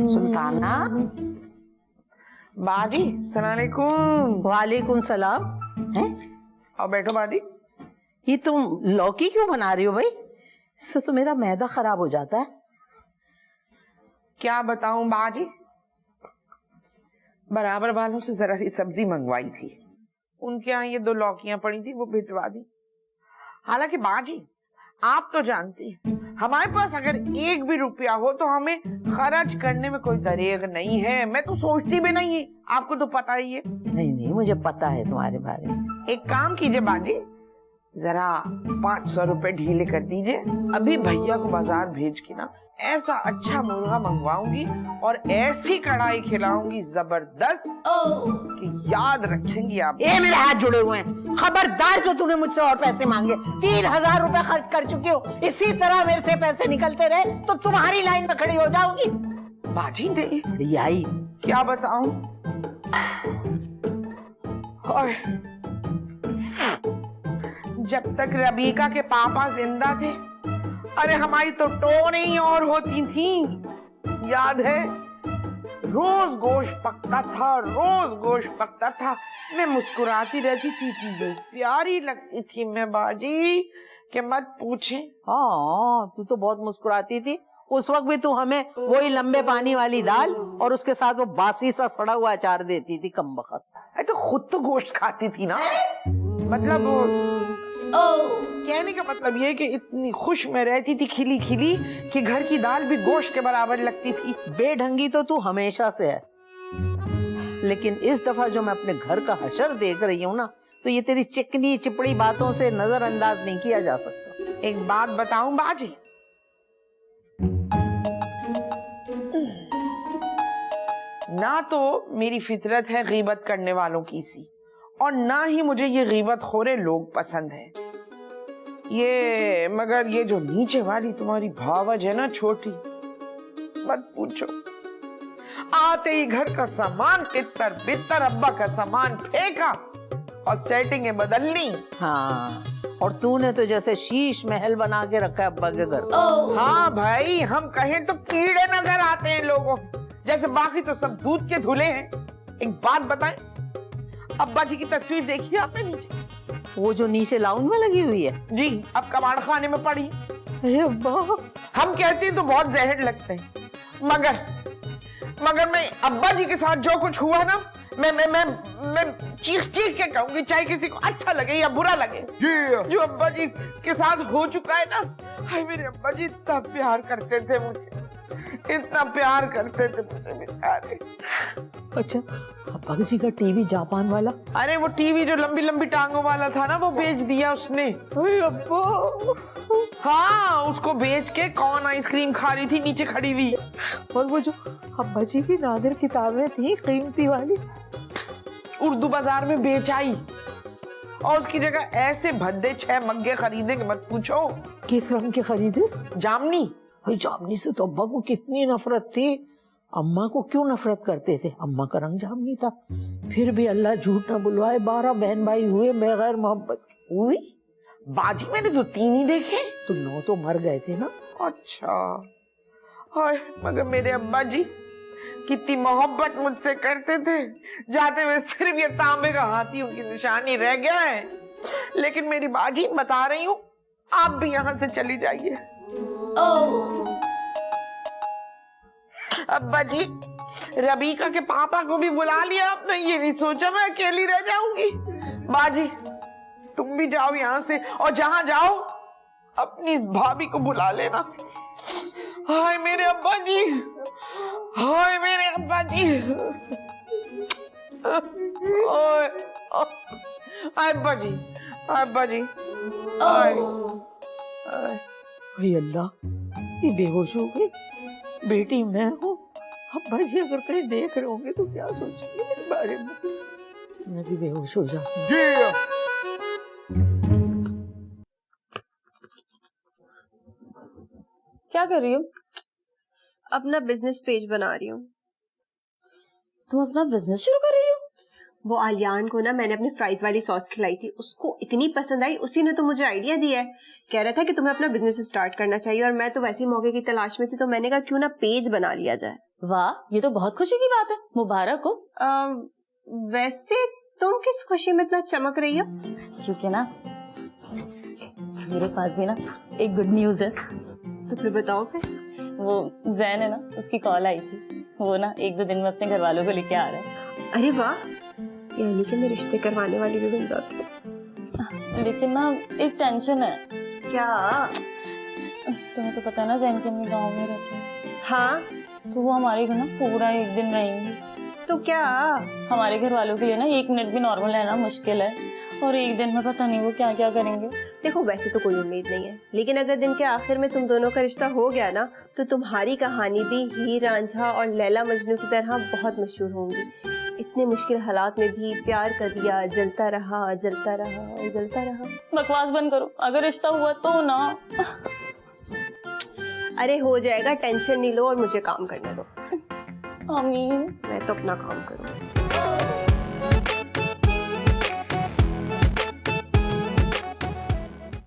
सुल्ताना। बाजी सलामकुम। वालेकुम सलाम। हैं? और बैठो बाजी। ये तुम लौकी क्यों बना रही हो भाई? इससे तो मेरा मैदा खराब हो जाता है। क्या बताऊं बाजी, बराबर वालों से जरा सी सब्जी मंगवाई थी, उनके यहाँ ये 2 लौकियां पड़ी थी, वो भिजवा दी। हालांकि बाजी आप तो जानती हैं, हमारे पास अगर 1 भी रुपया हो तो हमें खर्च करने में कोई दरेग नहीं है। मैं तो सोचती भी नहीं है, आपको तो पता ही है। नहीं, मुझे पता है तुम्हारे बारे में। एक काम कीजिए बाजी, जरा 500 रुपए ढीले कर दीजिए। अभी भैया को बाजार भेज के ना ऐसा अच्छा मुर्गा मंगवाऊंगी और ऐसी कढ़ाई खिलाऊंगी जबरदस्त कि याद रखेंगी आप। ये मेरे हाथ जुड़े हुए हैं। खबरदार जो तूने मुझसे और पैसे मांगे। 3000 रुपए खर्च कर चुकी हो। इसी तरह मेरे से पैसे निकलते रहे तो तुम्हारी लाइन में खड़ी हो जाऊंगी। बाजी नहीं बड़ी आई। क्या बताऊं, जब तक रबीका के पापा जिंदा थे, अरे हमारी तो टोन ही और होती थी। याद है, रोज गोश्त पकता था, रोज गोश्त पकता था। मैं मुस्कुराती रहती थी, इतनी प्यारी लगती थी मैं बाजी कि मत पूछे। हाँ, तू तो बहुत मुस्कुराती थी। उस वक्त भी तू हमें वही लंबे पानी वाली दाल और उसके साथ वो बासी सा सड़ा हुआ अचार देती थी कमबख्त। अरे तो खुद तो गोश्त खाती थी ना। मतलब कहने का मतलब ये कि इतनी खुश में रहती थी, खिली खिली, कि घर की दाल भी गोश्त के बराबर लगती थी। बेढंगी तो तू हमेशा से है, लेकिन इस दफा जो मैं अपने घर का हशर देख रही हूँ ना, तो ये तेरी चिकनी चिपड़ी बातों से नजरअंदाज नहीं किया जा सकता। एक बात बताऊं बाजी, ना तो मेरी फितरत है गीबत करने वालों की सी, और ना ही मुझे ये गीबत खोरे लोग पसंद है। ये मगर ये जो नीचे वाली तुम्हारी भावज है ना छोटी, मत पूछो। आते ही घर का सामान तितर बितर, अब्बा का सामान फेंका और सेटिंगें बदल ली। हाँ, और तूने तो जैसे शीश महल बना के रखा है अब्बा के घर। हाँ भाई, हम कहें तो कीड़े नजर आते हैं लोगों जैसे, बाकी तो सब दूध के धुले हैं। एक बात बताएं, अब्बा जी की तस्वीर देखी आपने नीचे? वो जो नीचे लाउंज में लगी हुई है? जी, अब कबाड़ खाने में पड़ी। अब्बा, हम कहते हैं तो बहुत जहर लगते हैं, मगर मैं अब्बा जी के साथ जो कुछ हुआ ना, मैं चीख चीख के कहूंगी, चाहे किसी को अच्छा लगे या बुरा लगे। जो अब्बा जी के साथ हो चुका है ना, हाय मेरे अब्बा जी इतना प्यार करते थे मुझे, इतना प्यार करते थे मुझे बेचारे। अच्छा, अब्बा जी का टीवी जापान वाला? अरे वो टीवी जो लंबी लंबी टांगों वाला था ना, वो बेच दिया उसने। अब्बा, हाँ, उसको बेच के कौन आइसक्रीम खा रही थी नीचे खड़ी हुई। और वो जो अब्बा जी की नादिर किताबें थी कीमती वाली, उर्दू बाजार में बेच आई, और उसकी जगह ऐसे भद्दे 6 मग्गे खरीदे कि मत पूछो। किस रंग के खरीदे? जामनी। जामनी से तो अब्बा को कितनी नफरत थी। अम्मा को क्यों नफरत करते थे? अम्मा का रंग जामनी था। फिर भी अल्लाह झूठ न बुलवाए, 12 बहन भाई हुए बगैर मोहब्बत के। हुई बाजी, मैंने तो 3 ही देखे। तो 9 तो मर गए थे ना। अच्छा, हाय मगर मेरे अब्बा जी कितनी मोहब्बत मुझसे करते थे। जाते हुए सिर्फ ये तांबे का हाथियों की निशानी रह गया है। लेकिन मेरी बाजी बता रही हूँ, आप भी यहाँ से चली जाइए। अब्बा जी, रबीका के पापा को भी बुला लिया आपने? ये नहीं सोचा मैं अकेली रह जाऊंगी। बाजी तुम भी जाओ यहाँ से, और जहां जाओ अपनी इस भाभी को बुला लेना। हाय मेरे अब्बा जी, हाय मेरे अब्बा जी, हाय अब्बा जी, अब्बा जी, हाय अल्लाह, ये बेहोश हो गई। बेटी मैं हूँ, अब्बा जी अगर कहीं देख रहे होंगे तो क्या सोचेंगे मेरे बारे में? मैं भी बेहोश हो जाती हूँ। क्या कर रही हो? अपना बिजनेस पेज बना रही हूँ। तुम अपना बिजनेस शुरू कर रही हो? वो आलियान को ना मैंने अपनी फ्राइज वाली सॉस खिलाई थी, उसको इतनी पसंद आई, उसी ने तो मुझे आइडिया दिया है। कह रहा था कि तुम्हें अपना बिजनेस स्टार्ट करना चाहिए और मैं तो वैसे ही मौके की तलाश में थी, तो मैंने कहा क्यों ना पेज बना लिया जाए। वाह, ये तो बहुत खुशी की बात है, मुबारक हो। वैसे तुम किस खुशी में इतना चमक रही हो? क्योंकि ना मेरे पास भी ना एक गुड न्यूज है। तो फिर बताओ। फिर वो जैन है ना, उसकी कॉल आई थी, वो ना 1-2 दिन में अपने घर वालों को लेके आ रहा है। अरे वाह, यानी कि मैं रिश्ते करवाने वाली भी बन जाती हूँ। लेकिन ना एक टेंशन है। क्या? तुम्हें तो पता है ना जैन के अपने गाँव में रहते हैं। हाँ, तो वो हमारे घर ना पूरा 1 दिन रहेंगे। तो क्या? हमारे घर वालों के लिए ना 1 मिनट भी नॉर्मल रहना मुश्किल है, और 1 दिन में पता नहीं वो क्या क्या करेंगे। देखो वैसे तो कोई उम्मीद नहीं है, लेकिन अगर दिन के आखिर में तुम दोनों का रिश्ता हो गया ना, तो तुम्हारी कहानी भी हीर रांझा और लैला मजनू की तरह बहुत मशहूर होंगी। इतने मुश्किल हालात में भी प्यार कर दिया, जलता रहा जलता रहा और जलता रहा। बकवास बंद करो, अगर रिश्ता हुआ तो ना। अरे हो जाएगा, टेंशन नहीं लो और मुझे काम करने दो। आमीन। मैं तो अपना काम करूँ।